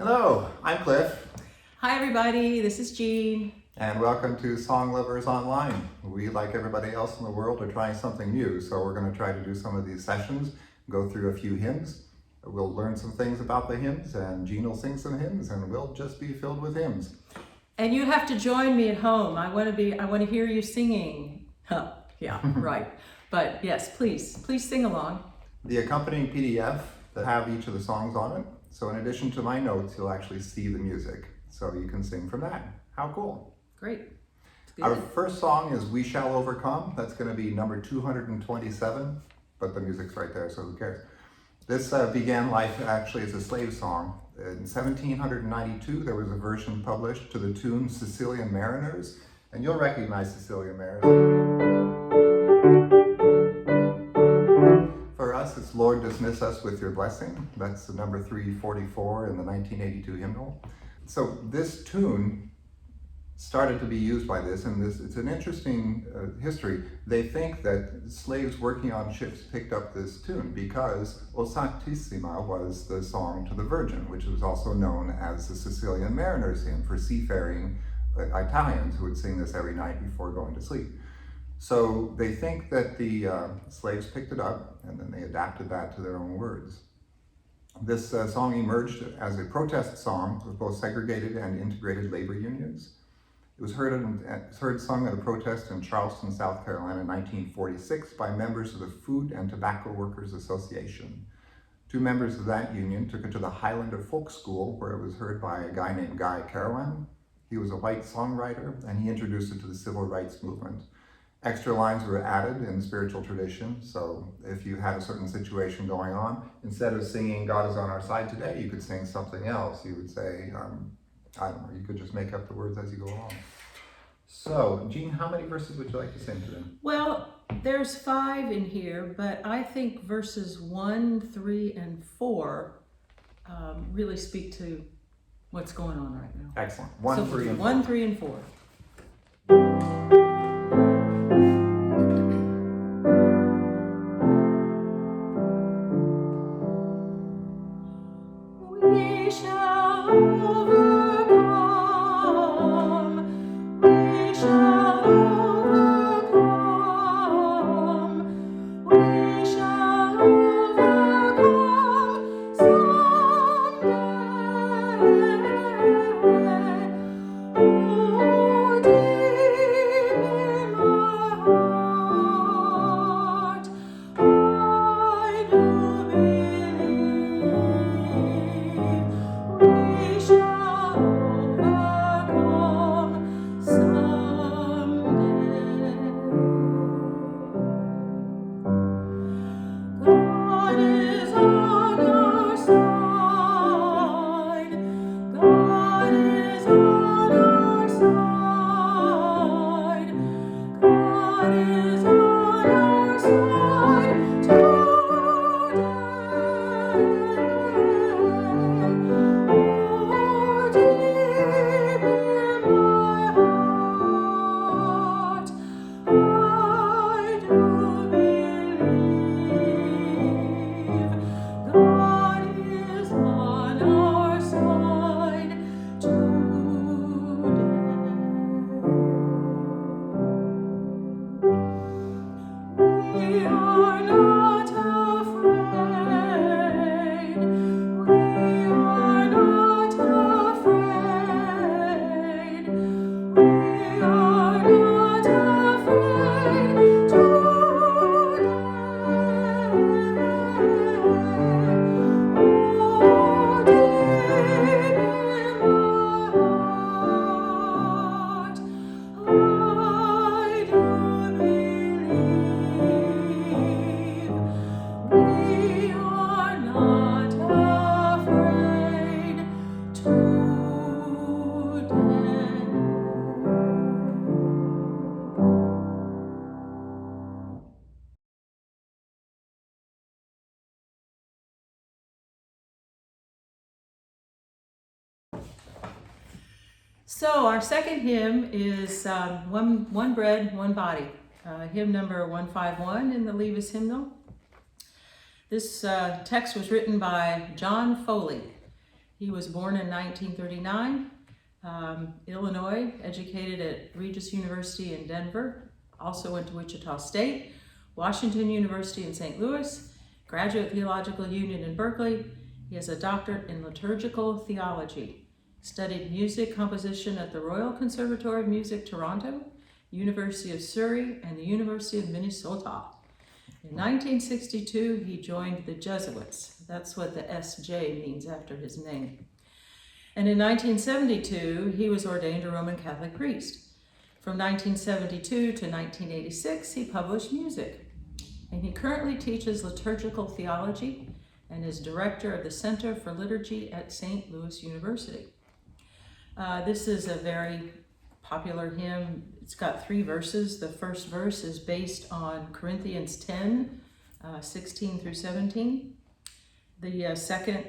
Hello, I'm Cliff, Hi everybody, this is Jean. and welcome to Song Lovers Online. We, like everybody else in the world, are trying something new, so we're going to try to do some of these sessions, go through a few hymns. We'll learn some things about the hymns, and Jean will sing some hymns, and we'll just be filled with hymns. And you have to join me at home. I want to hear you singing. Huh, yeah, right. But yes, please sing along. The accompanying PDF that have each of the songs on it. So in addition to my notes, you'll actually see the music. So you can sing from that. How cool. Great. Our first song is We Shall Overcome. That's going to be number 227, but the music's right there, so who cares? This began life actually as a slave song. In 1792, there was a version published to the tune Sicilian Mariners, and you'll recognize Sicilian Mariners. For us, it's Lord Dismiss Us With Your Blessing. That's the number 344 in the 1982 hymnal. So this tune started to be used by this, and it's an interesting history. They think that slaves working on ships picked up this tune because O Sanctissima was the song to the Virgin, which was also known as the Sicilian Mariners hymn for seafaring Italians who would sing this every night before going to sleep. So they think that the slaves picked it up and then they adapted that to their own words. This song emerged as a protest song with both segregated and integrated labor unions. It was heard sung at a protest in Charleston, South Carolina in 1946 by members of the Food and Tobacco Workers Association. Two members of that union took it to the Highlander Folk School, where it was heard by a guy named Guy Carawan. He was a white songwriter, and he introduced it to the civil rights movement. Extra lines were added in the spiritual tradition, so if you had a certain situation going on, instead of singing God is on our side today, you could sing something else. You would say, I don't know, you could just make up the words as you go along. So, Jean, how many verses would you like to sing today? Well, there's 5 in here, but I think verses 1, 3, and 4 really speak to what's going on right now. Excellent. 1, 3, and 4. 1, 3, and 4. We shall overcome. We shall overcome. We shall overcome someday. Oh, deep in my heart, I do believe we shall overcome someday. God is on our side. God is on our side. God is on our side today. Oh, deep in my heart, I do believe God is on our side today. We are not afraid. We are not afraid. We are not afraid today. Oh, deep in my heart, I do believe we are not afraid today. So our second hymn is One Bread, One Body, hymn number 151 in the LEVAS hymnal. This text was written by John Foley. He was born in 1939, Illinois, educated at Regis University in Denver, also went to Wichita State, Washington University in St. Louis, Graduate Theological Union in Berkeley. He has a doctorate in liturgical theology, studied music composition at the Royal Conservatory of Music, Toronto, University of Surrey, and the University of Minnesota. In 1962, he joined the Jesuits. That's what the SJ means after his name. And in 1972, he was ordained a Roman Catholic priest. From 1972 to 1986, he published music. And he currently teaches liturgical theology and is director of the Center for Liturgy at St. Louis University. This is a very popular hymn. It's got 3 verses. The first verse is based on Corinthians 10, 16 through 17. The second,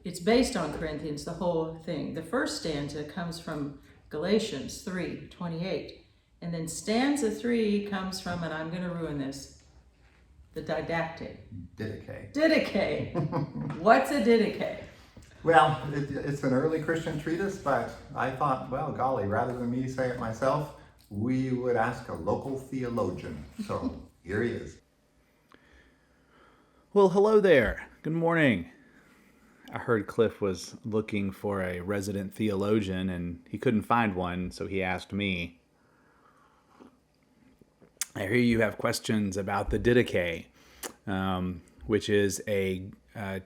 it's based on Corinthians, the whole thing. The first stanza comes from Galatians 3, 28. And then stanza 3 comes from, and I'm going to ruin this, the didactic. Didache. What's a didache? Well, it's an early Christian treatise, but I thought, well, golly, rather than me say it myself, we would ask a local theologian. So here he is. Well, hello there. Good morning. I heard Cliff was looking for a resident theologian and he couldn't find one, so he asked me. I hear you have questions about the Didache, which is a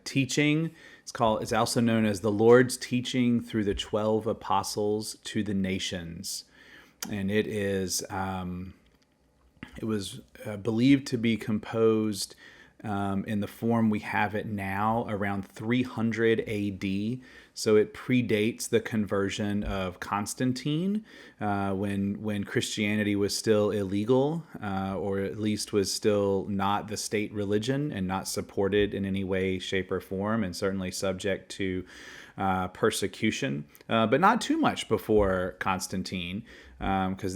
teaching. It's also known as the Lord's teaching through the 12 apostles to the nations, and it was believed to be composed in the form we have it now around 300 AD. So it predates the conversion of Constantine, when Christianity was still illegal, or at least was still not the state religion and not supported in any way, shape, or form, and certainly subject to persecution, but not too much before Constantine, because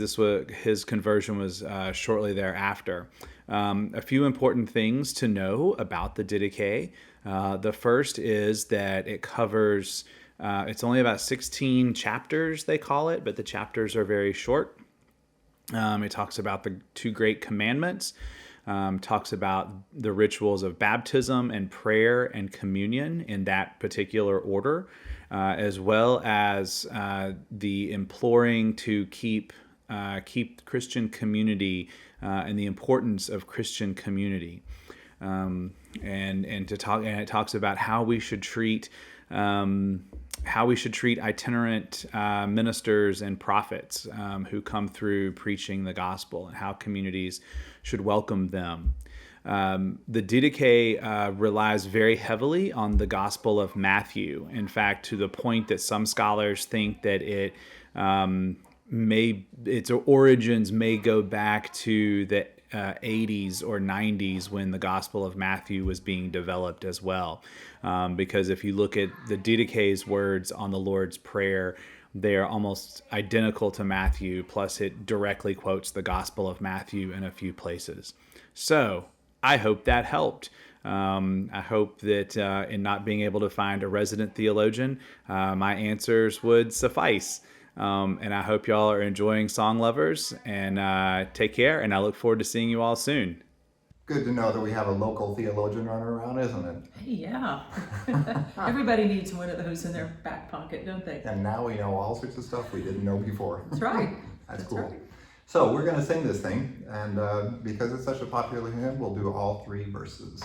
his conversion was shortly thereafter. A few important things to know about the Didache. The first is that it covers, it's only about 16 chapters, they call it, but the chapters are very short. It talks about the 2 great commandments, talks about the rituals of baptism and prayer and communion in that particular order, as well as the imploring to keep Christian community and the importance of Christian community, and it talks about how we should treat itinerant ministers and prophets who come through preaching the gospel, and how communities should welcome them. The Didache relies very heavily on the Gospel of Matthew. In fact, to the point that some scholars think that its origins may go back to the 80s or 90s when the Gospel of Matthew was being developed as well. Because if you look at the Didache's words on the Lord's Prayer, they are almost identical to Matthew, plus it directly quotes the Gospel of Matthew in a few places. So I hope that helped. I hope that in not being able to find a resident theologian, my answers would suffice. And I hope y'all are enjoying Song Lovers, and take care, and I look forward to seeing you all soon. Good to know that we have a local theologian running around, isn't it? Hey, yeah. Everybody needs one of those in their back pocket, don't they? And now we know all sorts of stuff we didn't know before. That's right. That's cool. Right. So we're going to sing this thing, and because it's such a popular hymn, we'll do all 3 verses.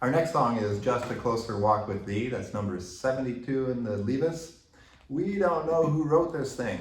Our next song is Just a Closer Walk with Thee. That's number 72 in the LEVAS. We don't know who wrote this thing,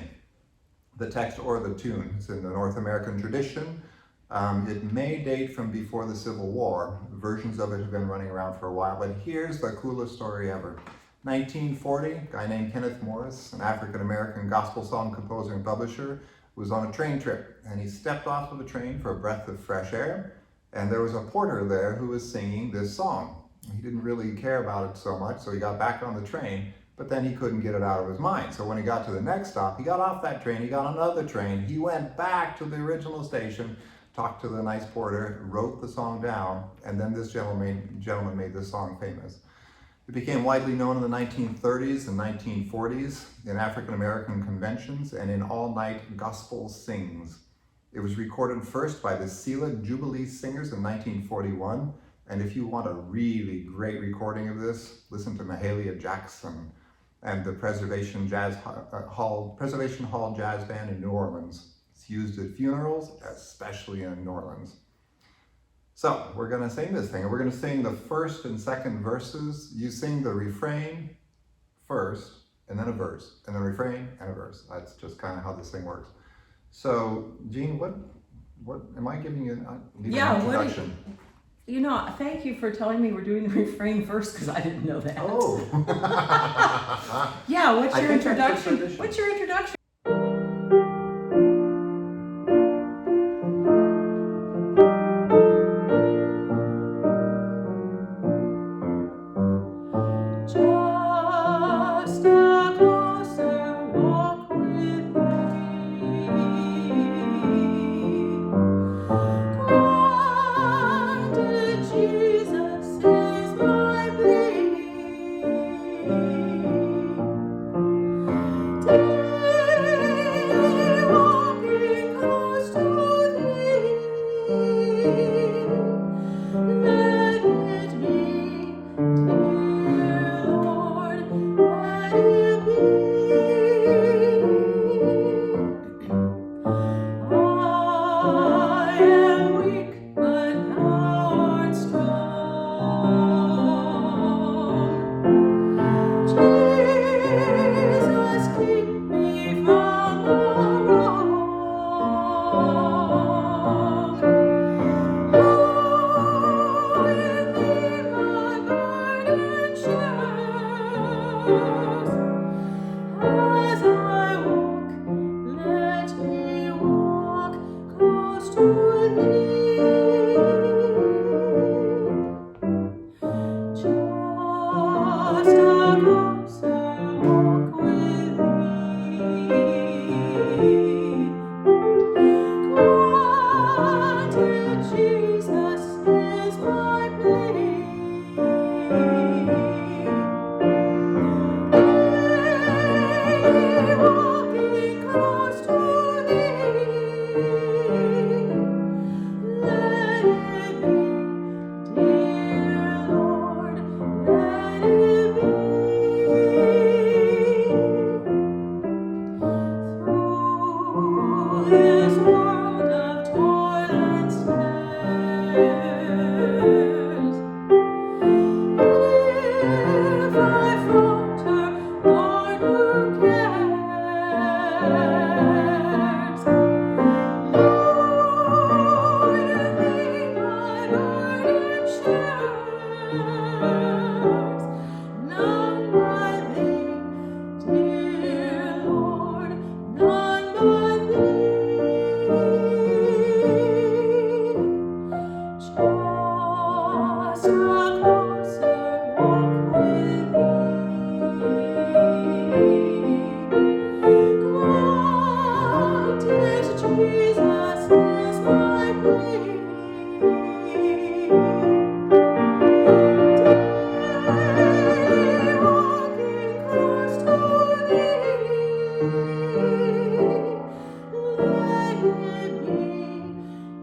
the text or the tune. It's in the North American tradition. It may date from before the Civil War. Versions of it have been running around for a while, but here's the coolest story ever. 1940, a guy named Kenneth Morris, an African-American gospel song composer and publisher, was on a train trip, and he stepped off of the train for a breath of fresh air, and there was a porter there who was singing this song. He didn't really care about it so much, so he got back on the train, but then he couldn't get it out of his mind. So when he got to the next stop, he got off that train, he got on another train, he went back to the original station, talked to the nice porter, wrote the song down, and then this gentleman made this song famous. It became widely known in the 1930s and 1940s in African American conventions and in all-night gospel sings. It was recorded first by the Sela Jubilee Singers in 1941, and if you want a really great recording of this, listen to Mahalia Jackson and the Preservation Hall Jazz Band in New Orleans. It's used at funerals, especially in New Orleans. So we're going to sing this thing, and we're going to sing the first and second verses. You sing the refrain first, and then a verse, and then a refrain and a verse. That's just kind of how this thing works. So, Jean, what am I giving you an introduction? Thank you for telling me we're doing the refrain first, because I didn't know that. Oh. Yeah, what's I your think that's the introduction? tradition. What's your introduction? Just a closer walk with thee. Granted, Jesus is my plea. Daily walking close to thee. Let it be, dear Lord, let it be. I am weak, but thou art strong. Jesus, keep me from the wrong. In thee my burden shares. As I walk, let me walk close to thee. Just a closer walk with thee. Granted, Jesus is my plea. Daily walking close to thee. Let it be, dear Lord, let it be. Through this world of toil and snares, if I falter, Lord, who cares? Lord, in thee my burden shares. None but thee, dear Lord, none but thee. Just a closer walk with thee. Granted, Jesus is my plea. Daily walking close to thee. Let it be,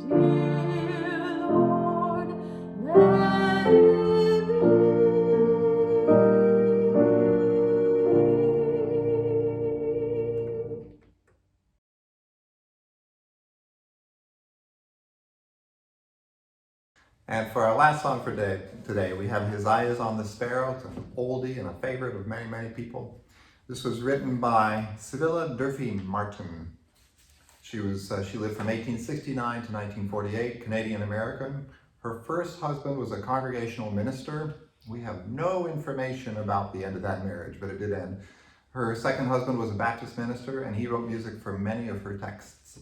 dear Lord, let it for our last song for today, we have His Eye is on the Sparrow. It's an oldie and a favorite of many, many people. This was written by Sibylla Durfee Martin. She lived from 1869 to 1948, Canadian American. Her first husband was a congregational minister. We have no information about the end of that marriage, but it did end. Her second husband was a Baptist minister, and he wrote music for many of her texts.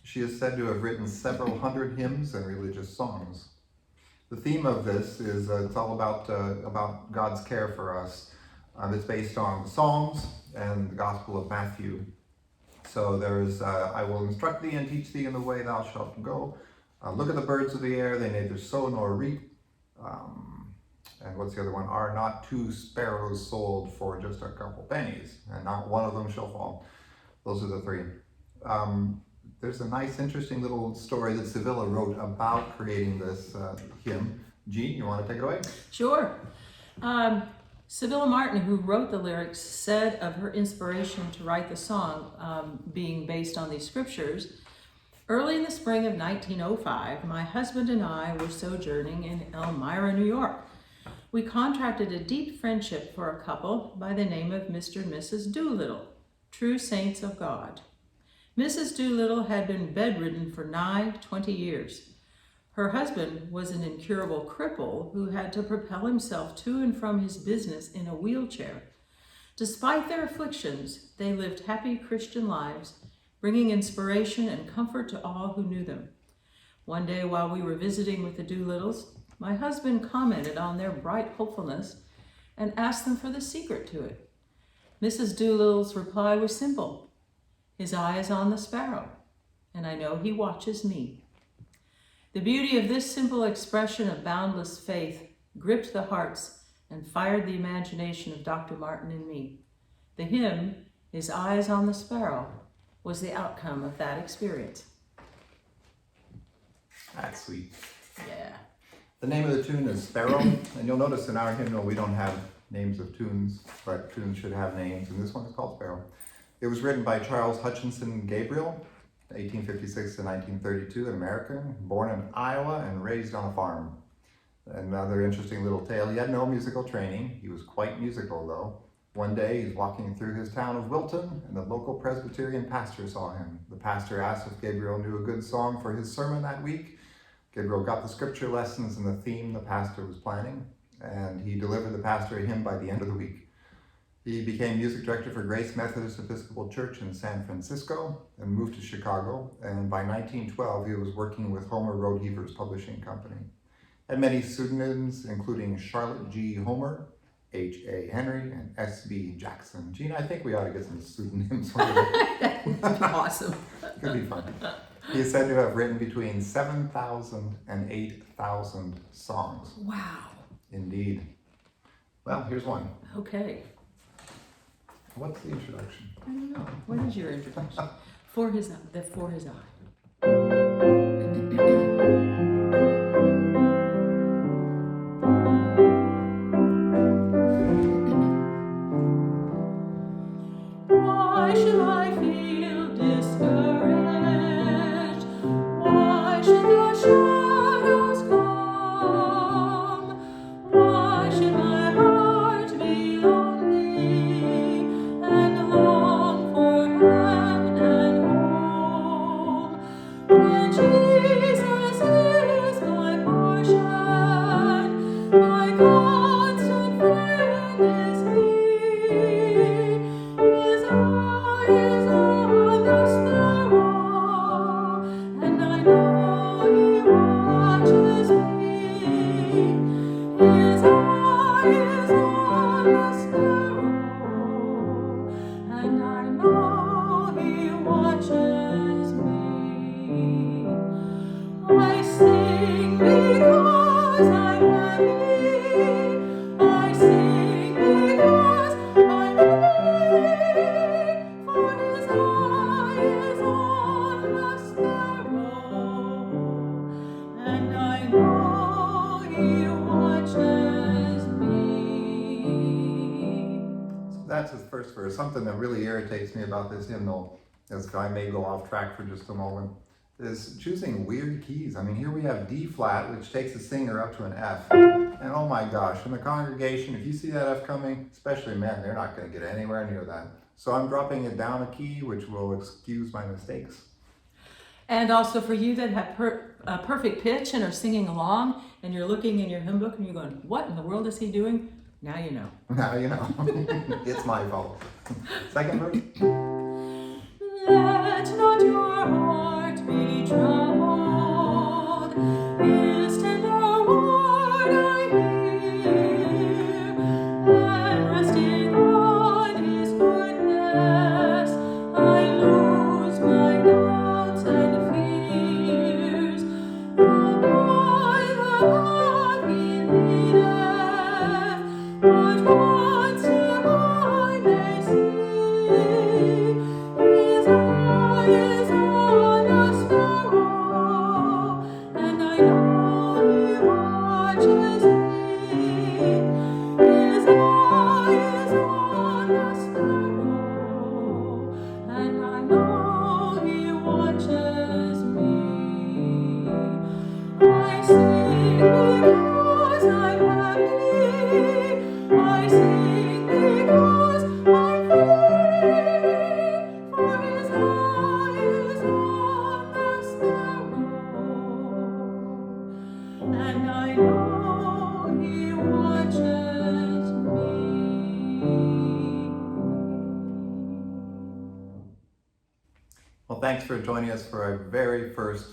She is said to have written several hundred hymns and religious songs. The theme of this is it's all about God's care for us. It's based on the Psalms and the Gospel of Matthew. So there's, I will instruct thee and teach thee in the way thou shalt go. Look at the birds of the air, they neither sow nor reap. And what's the other one? Are not two sparrows sold for just a couple pennies, and not one of them shall fall. Those are the three. There's a nice, interesting little story that Sibylla wrote about creating this hymn. Jean, you want to take it away? Sure. Sibylla Martin, who wrote the lyrics, said of her inspiration to write the song being based on these scriptures, early in the spring of 1905, my husband and I were sojourning in Elmira, New York. We contracted a deep friendship for a couple by the name of Mr. and Mrs. Doolittle, true saints of God. Mrs. Doolittle had been bedridden for nigh 20 years. Her husband was an incurable cripple who had to propel himself to and from his business in a wheelchair. Despite their afflictions, they lived happy Christian lives, bringing inspiration and comfort to all who knew them. One day while we were visiting with the Doolittles, my husband commented on their bright hopefulness and asked them for the secret to it. Mrs. Doolittle's reply was simple. His eye is on the sparrow, and I know he watches me. The beauty of this simple expression of boundless faith gripped the hearts and fired the imagination of Dr. Martin and me. The hymn, His Eye is on the Sparrow, was the outcome of that experience. That's sweet. Yeah. The name of the tune is Sparrow, and you'll notice in our hymnal we don't have names of tunes, but tunes should have names, and this one is called Sparrow. It was written by Charles Hutchinson Gabriel, 1856 to 1932, an American, born in Iowa and raised on a farm. Another interesting little tale, he had no musical training. He was quite musical though. One day he's walking through his town of Wilton, and the local Presbyterian pastor saw him. The pastor asked if Gabriel knew a good song for his sermon that week. Gabriel got the scripture lessons and the theme the pastor was planning, and he delivered the pastor a hymn by the end of the week. He became music director for Grace Methodist Episcopal Church in San Francisco and moved to Chicago, and by 1912 he was working with Homer Roadheavers Publishing Company. Had many pseudonyms, including Charlotte G. Homer, H.A. Henry, and S.B. Jackson. Gene, I think we ought to get some pseudonyms for you. Awesome. Could be fun. He is said to have written between 7,000 and 8,000 songs. Wow. Indeed. Well, here's one. Okay. What's the introduction? I don't know. What is your introduction? For his eye. Why should I feel discouraged? Why should the shadows come? Why should my heart be lonely and long for heaven and home? When Jesus is my portion, my constant friend is He. His eye is on the sparrow, and I know He watches me. His eye is on the sparrow, and I know He watches me. I sing because I'm happy. I sing because I'm free. For His eye is on the sparrow, and I know He watches me. So that's his first verse. Something that really irritates me about this hymnal, as I may go off track for just a moment. is choosing weird keys. I mean, here we have D flat, which takes the singer up to an F. And oh my gosh, in the congregation, if you see that F coming, especially men, they're not going to get anywhere near that. So I'm dropping it down a key, which will excuse my mistakes. And also for you that have perfect pitch and are singing along, and you're looking in your hymn book and you're going, what in the world is he doing? Now you know. Now you know. It's my fault. Second verse. Let not your heart be troubled. His tender word I hear, and resting on His goodness, I lose my doubts and fears. For by the path He leadeth, what once Him I may see. His eye is on the sparrow, and I know He watches me. His eye is on the sparrow, and I know He watches me. I sing because I'm happy. I sing because I'm free. For His eye is on the sparrow, and I know He watches me. Well, thanks for joining us for our very first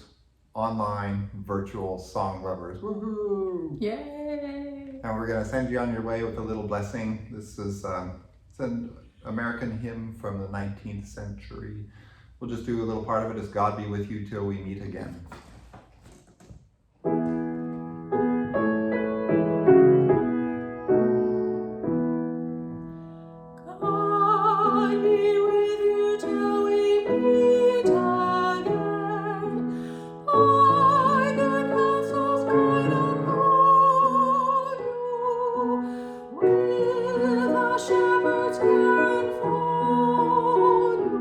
online virtual Song Lovers. Woohoo! Yay! And we're going to send you on your way with a little blessing. This is it's an American hymn from the 19th century. We'll just do a little part of it as God be with you till we meet again. God be with you till we meet again. By good counsels guide uphold you, with a shepherd's care enfold you.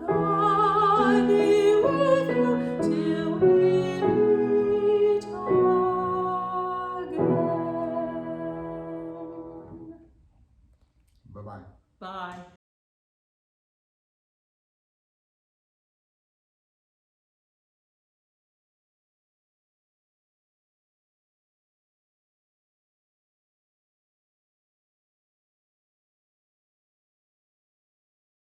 God be with you till we meet again. Bye-bye. Bye.